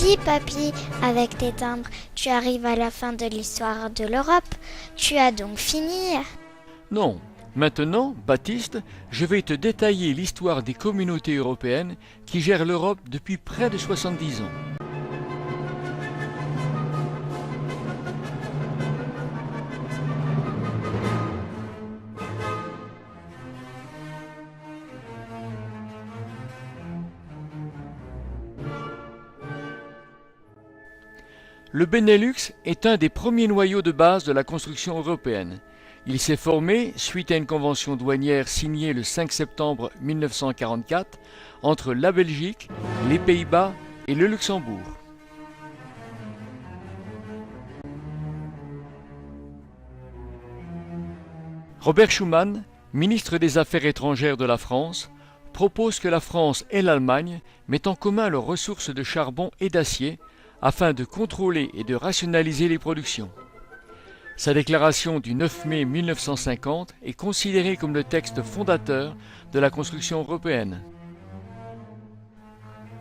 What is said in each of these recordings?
Dis papy, avec tes timbres, tu arrives à la fin de l'histoire de l'Europe. Tu as donc fini? Non. Maintenant, Baptiste, je vais te détailler l'histoire des communautés européennes qui gèrent l'Europe depuis près de 70 ans. Le Benelux est un des premiers noyaux de base de la construction européenne. Il s'est formé suite à une convention douanière signée le 5 septembre 1944 entre la Belgique, les Pays-Bas et le Luxembourg. Robert Schuman, ministre des Affaires étrangères de la France, propose que la France et l'Allemagne mettent en commun leurs ressources de charbon et d'acier afin de contrôler et de rationaliser les productions. Sa déclaration du 9 mai 1950 est considérée comme le texte fondateur de la construction européenne.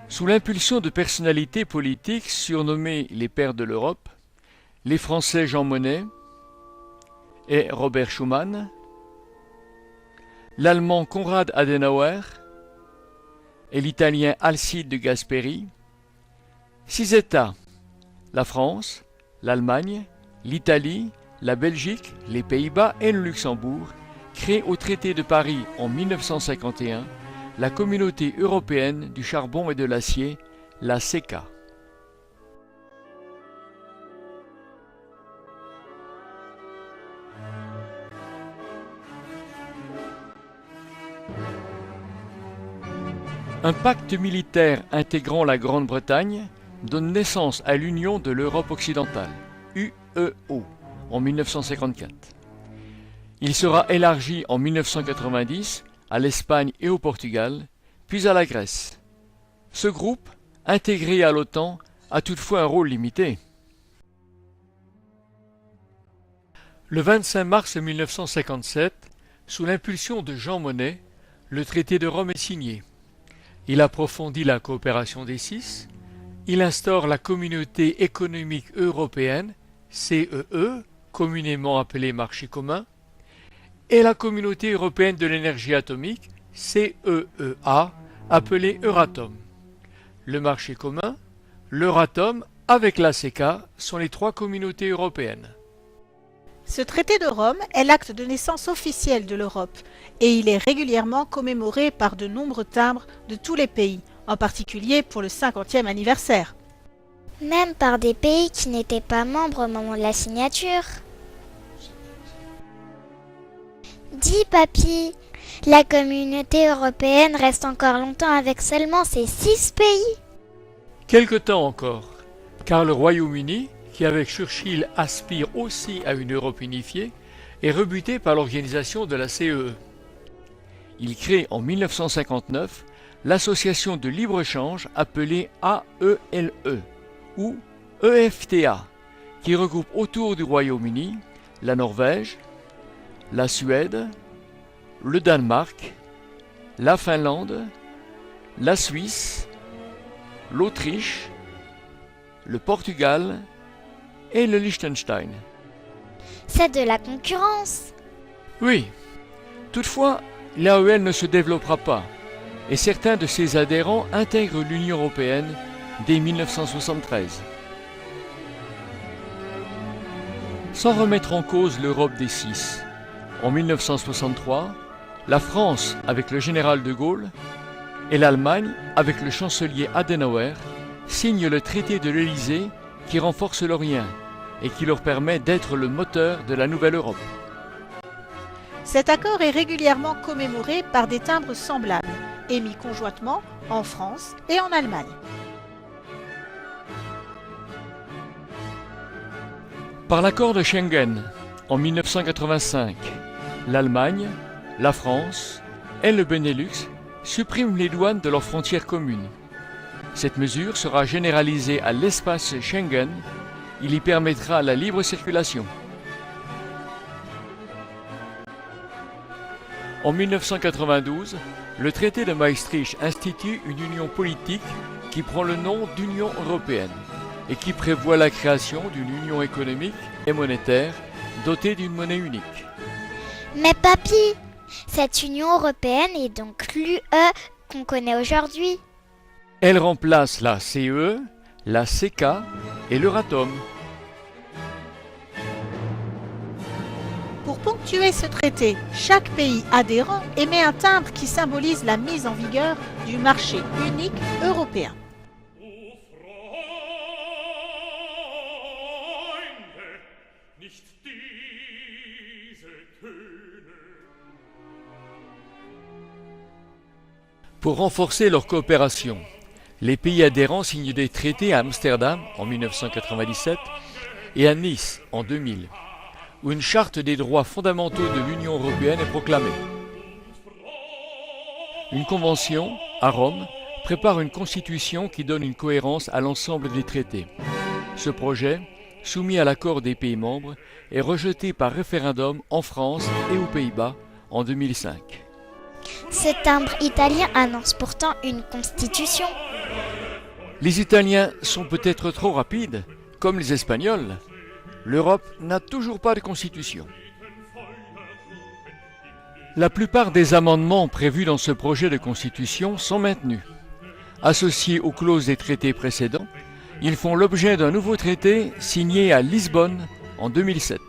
Sous l'impulsion de personnalités politiques surnommées les pères de l'Europe, les Français Jean Monnet et Robert Schuman, l'Allemand Konrad Adenauer et l'Italien Alcide de Gasperi, 6 États, la France, l'Allemagne, l'Italie, la Belgique, les Pays-Bas et le Luxembourg, créent au traité de Paris en 1951 la Communauté européenne du charbon et de l'acier, la CECA. Un pacte militaire intégrant la Grande-Bretagne donne naissance à l'Union de l'Europe occidentale, UEO, en 1954. Il sera élargi en 1990 à l'Espagne et au Portugal, puis à la Grèce. Ce groupe, intégré à l'OTAN, a toutefois un rôle limité. Le 25 mars 1957, sous l'impulsion de Jean Monnet, le traité de Rome est signé. Il approfondit la coopération des six. Il instaure la Communauté économique européenne, CEE, communément appelée marché commun, et la Communauté européenne de l'énergie atomique, CEEA, appelée Euratom. Le marché commun, l'Euratom avec la CECA sont les trois communautés européennes. Ce traité de Rome est l'acte de naissance officiel de l'Europe et il est régulièrement commémoré par de nombreux timbres de tous les pays, en particulier pour le 50e anniversaire. Même par des pays qui n'étaient pas membres au moment de la signature. Dis papy, la communauté européenne reste encore longtemps avec seulement ces 6 pays. Quelque temps encore, car le Royaume-Uni, qui avec Churchill aspire aussi à une Europe unifiée, est rebuté par l'organisation de la CEE. Il crée en 1959 l'association de libre-échange appelée AELE ou EFTA, qui regroupe autour du Royaume-Uni la Norvège, la Suède, le Danemark, la Finlande, la Suisse, l'Autriche, le Portugal et le Liechtenstein. C'est de la concurrence. Oui, toutefois, l'AEL ne se développera pas et certains de ses adhérents intègrent l'Union européenne dès 1973. Sans remettre en cause l'Europe des six, en 1963, la France avec le général de Gaulle et l'Allemagne avec le chancelier Adenauer signent le traité de l'Élysée qui renforce leurs liens et qui leur permet d'être le moteur de la nouvelle Europe. Cet accord est régulièrement commémoré par des timbres semblables, émis conjointement en France et en Allemagne. Par l'accord de Schengen, en 1985, l'Allemagne, la France et le Benelux suppriment les douanes de leurs frontières communes. Cette mesure sera généralisée à l'espace Schengen. Il y permettra la libre circulation. En 1992, le traité de Maastricht institue une union politique qui prend le nom d'Union européenne et qui prévoit la création d'une union économique et monétaire dotée d'une monnaie unique. Mais papy, cette Union européenne est donc l'UE qu'on connaît aujourd'hui. Elle remplace la CE, la CK et l'Euratom. Pour ponctuer ce traité, chaque pays adhérent émet un timbre qui symbolise la mise en vigueur du marché unique européen. Pour renforcer leur coopération, les pays adhérents signent des traités à Amsterdam en 1997 et à Nice en 2000, où une charte des droits fondamentaux de l'Union européenne est proclamée. Une convention, à Rome, prépare une constitution qui donne une cohérence à l'ensemble des traités. Ce projet, soumis à l'accord des pays membres, est rejeté par référendum en France et aux Pays-Bas en 2005. Ce timbre italien annonce pourtant une constitution. Les Italiens sont peut-être trop rapides, comme les Espagnols. L'Europe n'a toujours pas de constitution. La plupart des amendements prévus dans ce projet de constitution sont maintenus. Associés aux clauses des traités précédents, ils font l'objet d'un nouveau traité signé à Lisbonne en 2007.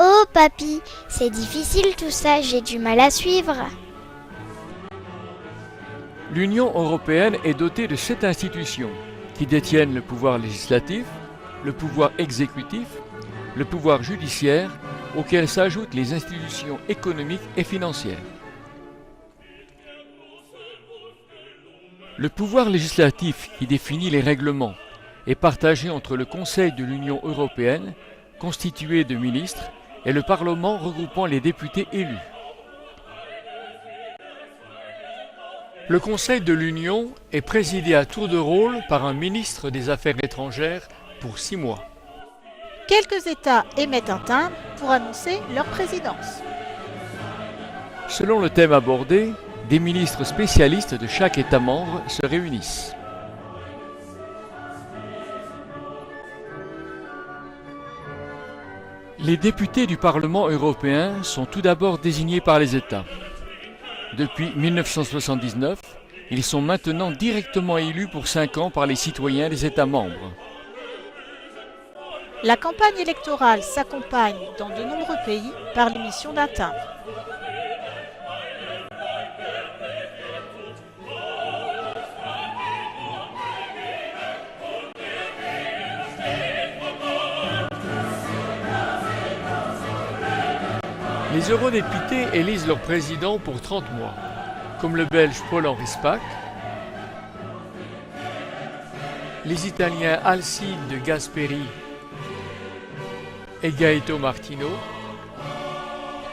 Oh papy, c'est difficile tout ça, j'ai du mal à suivre. L'Union européenne est dotée de 7 institutions qui détiennent le pouvoir législatif, le pouvoir exécutif, le pouvoir judiciaire, auxquels s'ajoutent les institutions économiques et financières. Le pouvoir législatif qui définit les règlements est partagé entre le Conseil de l'Union européenne, constitué de ministres, et le Parlement regroupant les députés élus. Le Conseil de l'Union est présidé à tour de rôle par un ministre des Affaires étrangères pour 6 mois. Quelques États émettent un timbre pour annoncer leur présidence. Selon le thème abordé, des ministres spécialistes de chaque État membre se réunissent. Les députés du Parlement européen sont tout d'abord désignés par les États. Depuis 1979, ils sont maintenant directement élus pour 5 ans par les citoyens des États membres. La campagne électorale s'accompagne dans de nombreux pays par l'émission d'un timbre. Les eurodéputés élisent leur président pour 30 mois, comme le Belge Paul-Henri Spaak, les Italiens Alcide Gasperi et Gaetano Martino,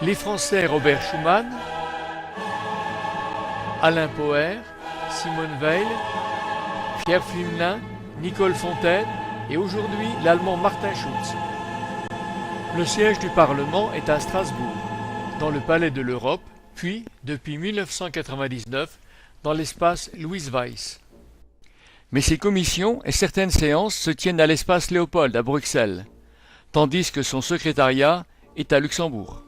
les Français Robert Schuman, Alain Poher, Simone Veil, Pierre Pflimlin, Nicole Fontaine et aujourd'hui l'Allemand Martin Schulz. Le siège du Parlement est à Strasbourg, dans le Palais de l'Europe, puis, depuis 1999, dans l'espace Louis Weiss. Mais ces commissions et certaines séances se tiennent à l'espace Léopold à Bruxelles, tandis que son secrétariat est à Luxembourg.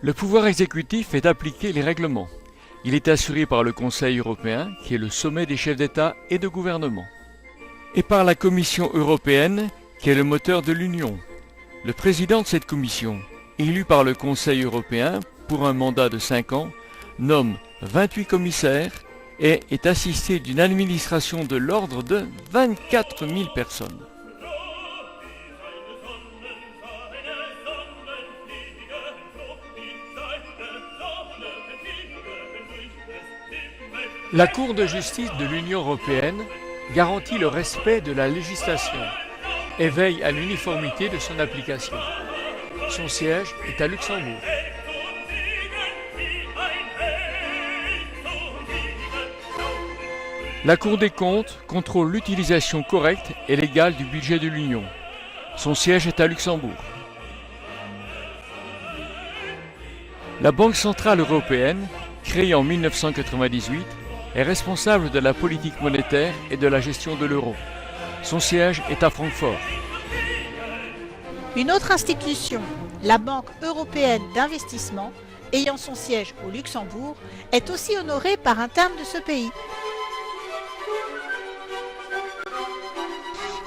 Le pouvoir exécutif fait appliquer les règlements. Il est assuré par le Conseil européen, qui est le sommet des chefs d'État et de gouvernement, et par la Commission européenne, qui est le moteur de l'Union. Le président de cette commission, élu par le Conseil européen pour un mandat de 5 ans, nomme 28 commissaires et est assisté d'une administration de l'ordre de 24 000 personnes. La Cour de justice de l'Union européenne garantit le respect de la législation et veille à l'uniformité de son application. Son siège est à Luxembourg. La Cour des comptes contrôle l'utilisation correcte et légale du budget de l'Union. Son siège est à Luxembourg. La Banque centrale européenne, créée en 1998, est responsable de la politique monétaire et de la gestion de l'euro. Son siège est à Francfort. Une autre institution, la Banque européenne d'investissement, ayant son siège au Luxembourg, est aussi honorée par un timbre de ce pays.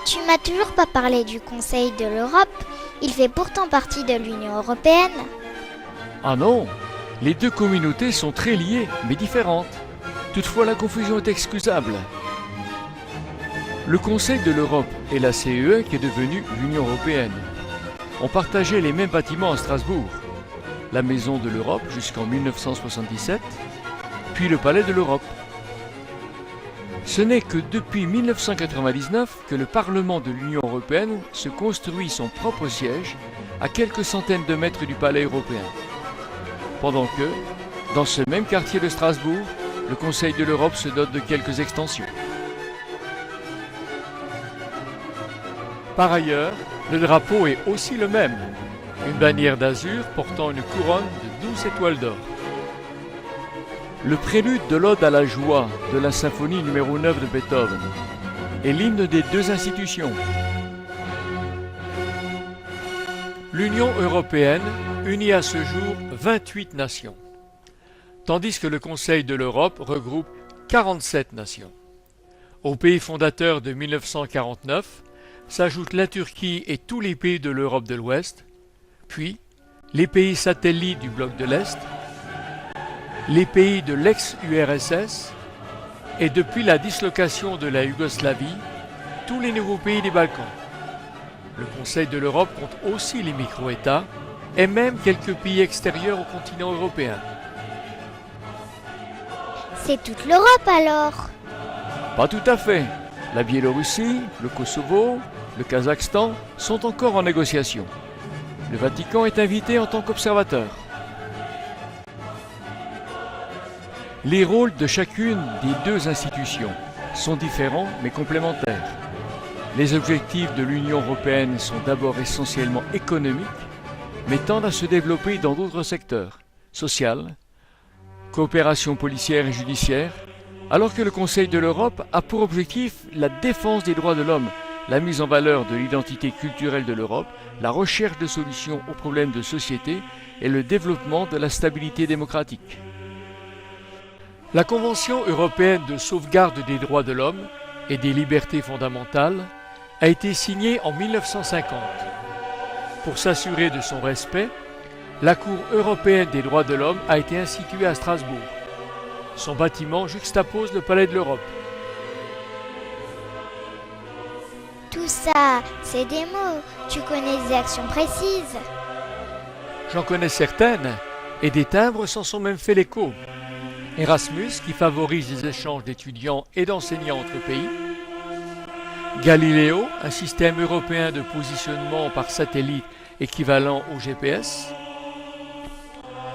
Tu m'as toujours pas parlé du Conseil de l'Europe. Il fait pourtant partie de l'Union européenne. Ah non, les deux communautés sont très liées, mais différentes. Toutefois, la confusion est excusable. Le Conseil de l'Europe et la CEE, qui est devenue l'Union européenne, ont partagé les mêmes bâtiments à Strasbourg. La Maison de l'Europe jusqu'en 1977, puis le Palais de l'Europe. Ce n'est que depuis 1999 que le Parlement de l'Union européenne se construit son propre siège à quelques centaines de mètres du Palais européen. Pendant que, dans ce même quartier de Strasbourg, le Conseil de l'Europe se dote de quelques extensions. Par ailleurs, le drapeau est aussi le même, une bannière d'azur portant une couronne de 12 étoiles d'or. Le prélude de l'Ode à la joie de la symphonie numéro 9 de Beethoven est l'hymne des deux institutions. L'Union européenne unit à ce jour 28 nations, tandis que le Conseil de l'Europe regroupe 47 nations. Aux pays fondateurs de 1949 s'ajoutent la Turquie et tous les pays de l'Europe de l'Ouest, puis les pays satellites du bloc de l'Est, les pays de l'ex-URSS et depuis la dislocation de la Yougoslavie, tous les nouveaux pays des Balkans. Le Conseil de l'Europe compte aussi les micro-États et même quelques pays extérieurs au continent européen. C'est toute l'Europe alors. Pas tout à fait. La Biélorussie, le Kosovo, le Kazakhstan sont encore en négociation. Le Vatican est invité en tant qu'observateur. Les rôles de chacune des deux institutions sont différents mais complémentaires. Les objectifs de l'Union européenne sont d'abord essentiellement économiques, mais tendent à se développer dans d'autres secteurs, social, coopération policière et judiciaire, alors que le Conseil de l'Europe a pour objectif la défense des droits de l'homme, la mise en valeur de l'identité culturelle de l'Europe, la recherche de solutions aux problèmes de société et le développement de la stabilité démocratique. La Convention européenne de sauvegarde des droits de l'homme et des libertés fondamentales a été signée en 1950. Pour s'assurer de son respect, la Cour européenne des droits de l'homme a été instituée à Strasbourg. Son bâtiment juxtapose le Palais de l'Europe. Tout ça, c'est des mots. Tu connais des actions précises. J'en connais certaines, et des timbres s'en sont même fait l'écho. Erasmus, qui favorise les échanges d'étudiants et d'enseignants entre pays. Galileo, un système européen de positionnement par satellite équivalent au GPS.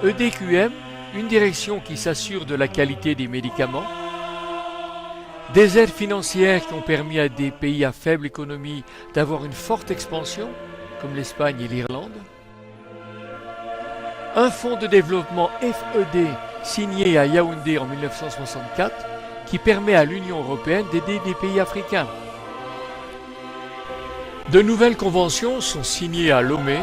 EDQM, une direction qui s'assure de la qualité des médicaments. Des aides financières qui ont permis à des pays à faible économie d'avoir une forte expansion, comme l'Espagne et l'Irlande. Un fonds de développement FED signé à Yaoundé en 1964 qui permet à l'Union européenne d'aider des pays africains. De nouvelles conventions sont signées à Lomé,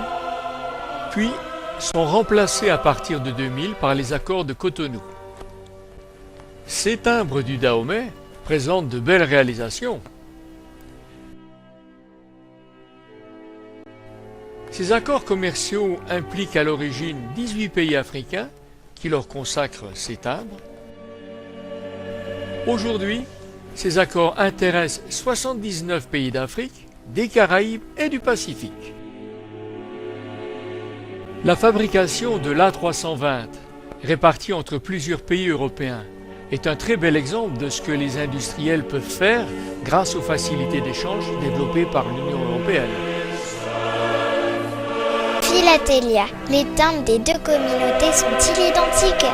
puis sont remplacées à partir de 2000 par les accords de Cotonou. Ces timbres du Dahomey présentent de belles réalisations. Ces accords commerciaux impliquent à l'origine 18 pays africains qui leur consacrent ces timbres. Aujourd'hui, ces accords intéressent 79 pays d'Afrique, des Caraïbes et du Pacifique. La fabrication de l'A320, répartie entre plusieurs pays européens, est un très bel exemple de ce que les industriels peuvent faire grâce aux facilités d'échange développées par l'Union européenne. Philatélia, les timbres des deux communautés sont-ils identiques?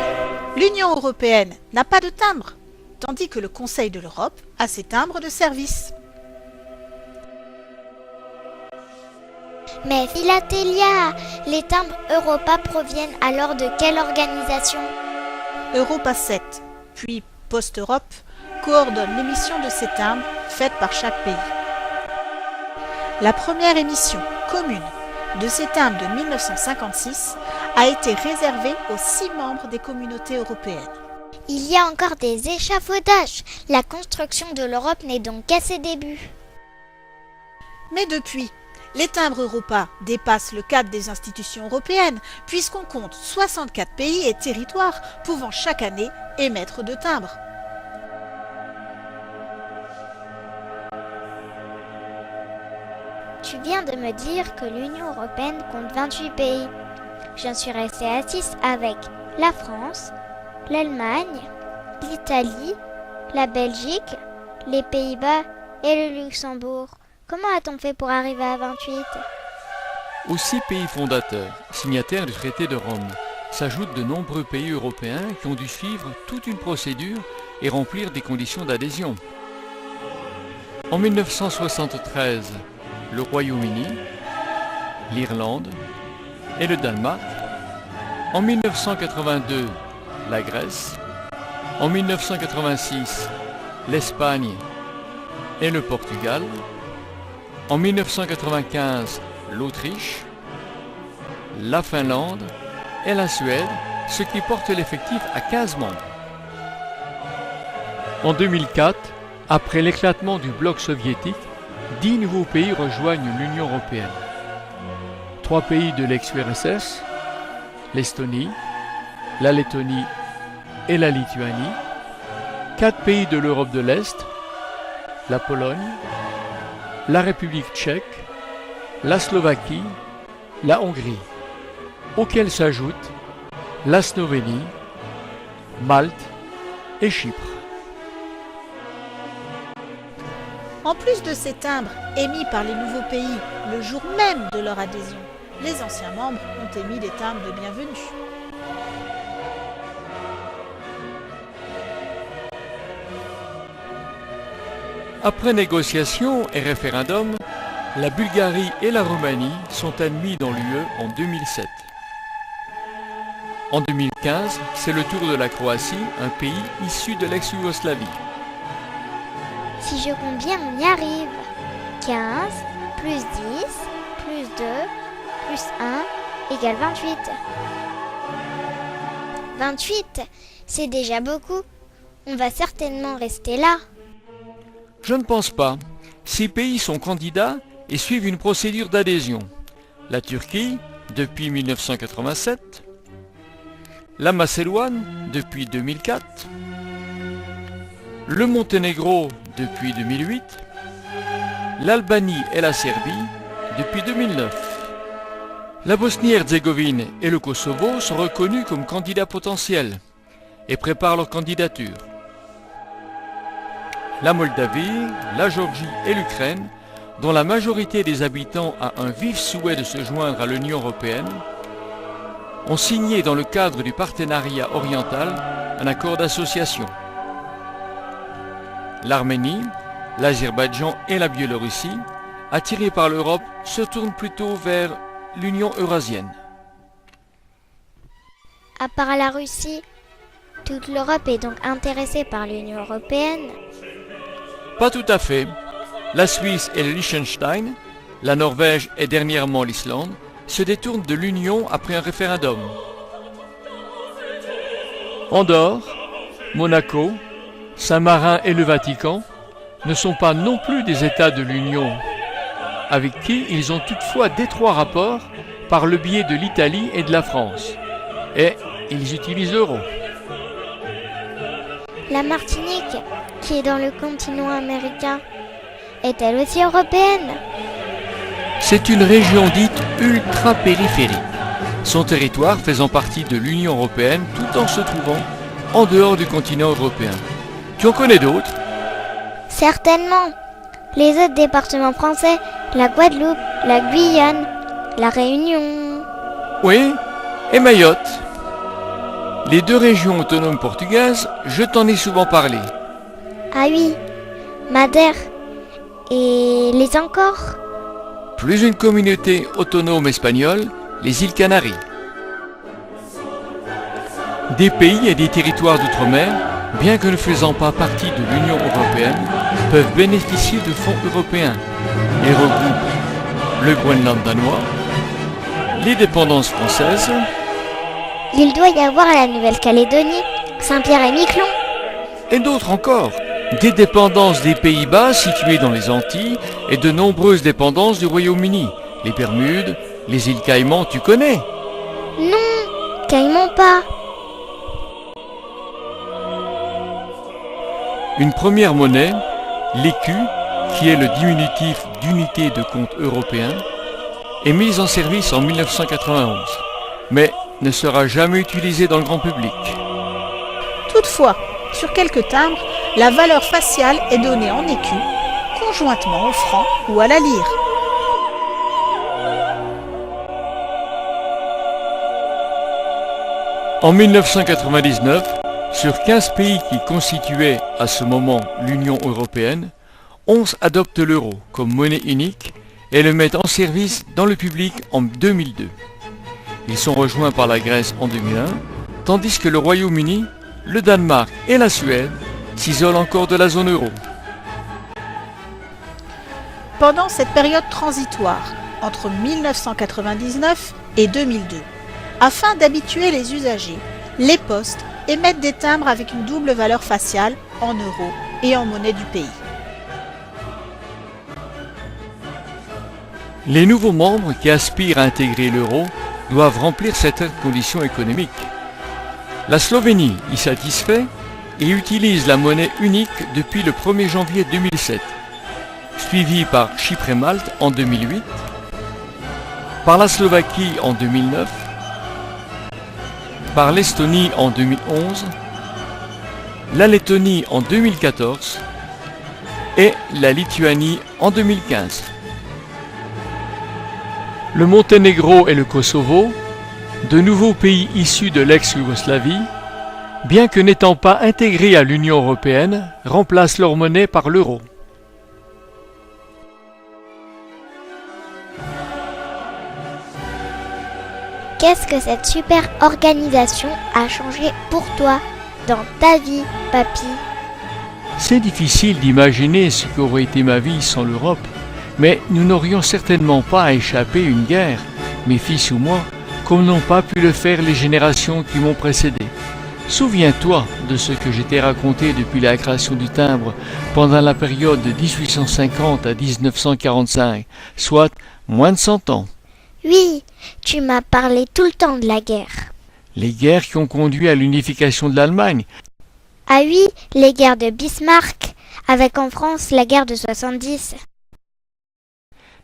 L'Union européenne n'a pas de timbre, tandis que le Conseil de l'Europe a ses timbres de service. Mais Philatélia, les timbres Europa proviennent alors de quelle organisation? Europa 7, puis Post-Europe, coordonne l'émission de ces timbres faites par chaque pays. La première émission commune de ces timbres de 1956 a été réservée aux 6 membres des communautés européennes. Il y a encore des échafaudages. La construction de l'Europe n'est donc qu'à ses débuts. Mais depuis, les timbres Europa dépassent le cadre des institutions européennes puisqu'on compte 64 pays et territoires pouvant chaque année émettre de timbres. Tu viens de me dire que l'Union européenne compte 28 pays. J'en suis restée à 6 avec la France, l'Allemagne, l'Italie, la Belgique, les Pays-Bas et le Luxembourg. Comment a-t-on fait pour arriver à 28 ? Aux 6 pays fondateurs, signataires du traité de Rome, s'ajoutent de nombreux pays européens qui ont dû suivre toute une procédure et remplir des conditions d'adhésion. En 1973, le Royaume-Uni, l'Irlande et le Danemark. En 1982, la Grèce. En 1986, l'Espagne et le Portugal. En 1995, l'Autriche, la Finlande et la Suède, ce qui porte l'effectif à 15 membres. En 2004, après l'éclatement du bloc soviétique, 10 nouveaux pays rejoignent l'Union européenne. 3 pays de l'ex-URSS, l'Estonie, la Lettonie et la Lituanie. 4 pays de l'Europe de l'Est, la Pologne, la République tchèque, la Slovaquie, la Hongrie, auxquels s'ajoutent la Slovénie, Malte et Chypre. En plus de ces timbres émis par les nouveaux pays le jour même de leur adhésion, les anciens membres ont émis des timbres de bienvenue. Après négociation et référendum, la Bulgarie et la Roumanie sont admis dans l'UE en 2007. En 2015, c'est le tour de la Croatie, un pays issu de l'ex-Yougoslavie. Si je compte bien, on y arrive. 15 plus 10 plus 2 plus 1 égale 28. 28, c'est déjà beaucoup. On va certainement rester là. Je ne pense pas. Ces pays sont candidats et suivent une procédure d'adhésion. La Turquie, depuis 1987. La Macédoine, depuis 2004. Le Monténégro, depuis 2008. L'Albanie et la Serbie, depuis 2009. La Bosnie-Herzégovine et le Kosovo sont reconnus comme candidats potentiels et préparent leur candidature. La Moldavie, la Géorgie et l'Ukraine, dont la majorité des habitants a un vif souhait de se joindre à l'Union européenne, ont signé dans le cadre du partenariat oriental un accord d'association. L'Arménie, l'Azerbaïdjan et la Biélorussie, attirés par l'Europe, se tournent plutôt vers l'Union eurasienne. À part la Russie, toute l'Europe est donc intéressée par l'Union européenne. Pas tout à fait. La Suisse et le Liechtenstein, la Norvège et dernièrement l'Islande se détournent de l'Union après un référendum. Andorre, Monaco, Saint-Marin et le Vatican ne sont pas non plus des États de l'Union, avec qui ils ont toutefois d'étroits rapports par le biais de l'Italie et de la France. Et ils utilisent l'euro. La Martinique, qui est dans le continent américain, est-elle aussi européenne ? C'est une région dite ultra-périphérique, son territoire faisant partie de l'Union européenne tout en se trouvant en dehors du continent européen. Tu en connais d'autres ? Certainement. Les autres départements français, la Guadeloupe, la Guyane, la Réunion. Oui, et Mayotte. Les 2 régions autonomes portugaises, je t'en ai souvent parlé. Ah oui, Madère. Et les encore ? Plus une communauté autonome espagnole, les îles Canaries. Des pays et des territoires d'outre-mer bien que ne faisant pas partie de l'Union européenne, peuvent bénéficier de fonds européens et regroupent le Groenland danois, les dépendances françaises, Il doit y avoir la Nouvelle-Calédonie, Saint-Pierre-et-Miquelon. et d'autres encore, des dépendances des Pays-Bas situées dans les Antilles et de nombreuses dépendances du Royaume-Uni, les Bermudes, les îles Caïmans, tu connais. Non, Caïmans pas. Une première monnaie, l'écu, qui est le diminutif d'unité de compte européen, est mise en service en 1991, mais ne sera jamais utilisée dans le grand public. Toutefois, sur quelques timbres, la valeur faciale est donnée en écus, conjointement au franc ou à la lyre. En 1999, sur 15 pays qui constituaient à ce moment l'Union européenne, 11 adoptent l'euro comme monnaie unique et le mettent en service dans le public en 2002. Ils sont rejoints par la Grèce en 2001, tandis que le Royaume-Uni, le Danemark et la Suède s'isolent encore de la zone euro. Pendant cette période transitoire, entre 1999 et 2002, afin d'habituer les usagers, les postes émettent des timbres avec une double valeur faciale en euros et en monnaie du pays. Les nouveaux membres qui aspirent à intégrer l'euro doivent remplir certaines conditions économiques. La Slovénie y satisfait et utilise la monnaie unique depuis le 1er janvier 2007, suivie par Chypre et Malte en 2008, par la Slovaquie en 2009, par l'Estonie en 2011, la Lettonie en 2014 et la Lituanie en 2015. Le Monténégro et le Kosovo, de nouveaux pays issus de l'ex-Yougoslavie, bien que n'étant pas intégrés à l'Union européenne, remplacent leur monnaie par l'euro. Qu'est-ce que cette super organisation a changé pour toi, dans ta vie, papy? C'est difficile d'imaginer ce qu'aurait été ma vie sans l'Europe, mais nous n'aurions certainement pas échappé une guerre, mes fils ou moi, comme n'ont pas pu le faire les générations qui m'ont précédé. Souviens-toi de ce que je t'ai raconté depuis la création du timbre pendant la période de 1850 à 1945, soit moins de 100 ans. Oui, tu m'as parlé tout le temps de la guerre. Les guerres qui ont conduit à l'unification de l'Allemagne. Ah oui, les guerres de Bismarck, avec en France la guerre de 70.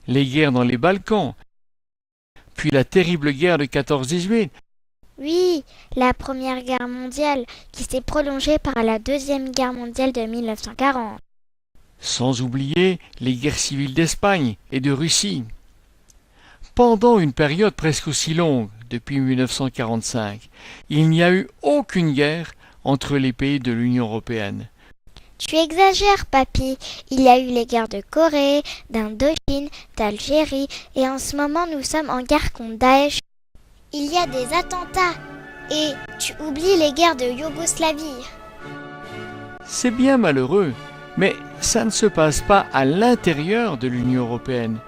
Les guerres dans les Balkans, puis la terrible guerre de 14-18. Oui, la Première Guerre mondiale qui s'est prolongée par la Deuxième Guerre mondiale de 1940. Sans oublier les guerres civiles d'Espagne et de Russie. Pendant une période presque aussi longue, depuis 1945, il n'y a eu aucune guerre entre les pays de l'Union européenne. Tu exagères, papy. Il y a eu les guerres de Corée, d'Indochine, d'Algérie, et en ce moment nous sommes en guerre contre Daesh. Il y a des attentats, et tu oublies les guerres de Yougoslavie. C'est bien malheureux, mais ça ne se passe pas à l'intérieur de l'Union européenne,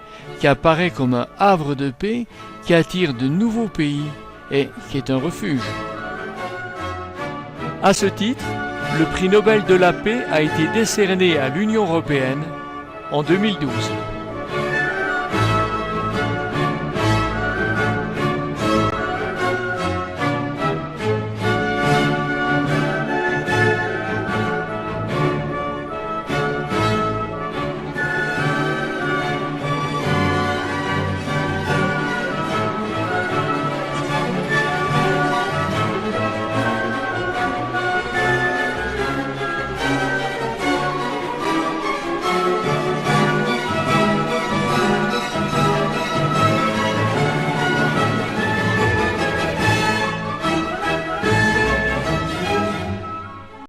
qui apparaît comme un havre de paix qui attire de nouveaux pays et qui est un refuge. À ce titre, le prix Nobel de la paix a été décerné à l'Union européenne en 2012.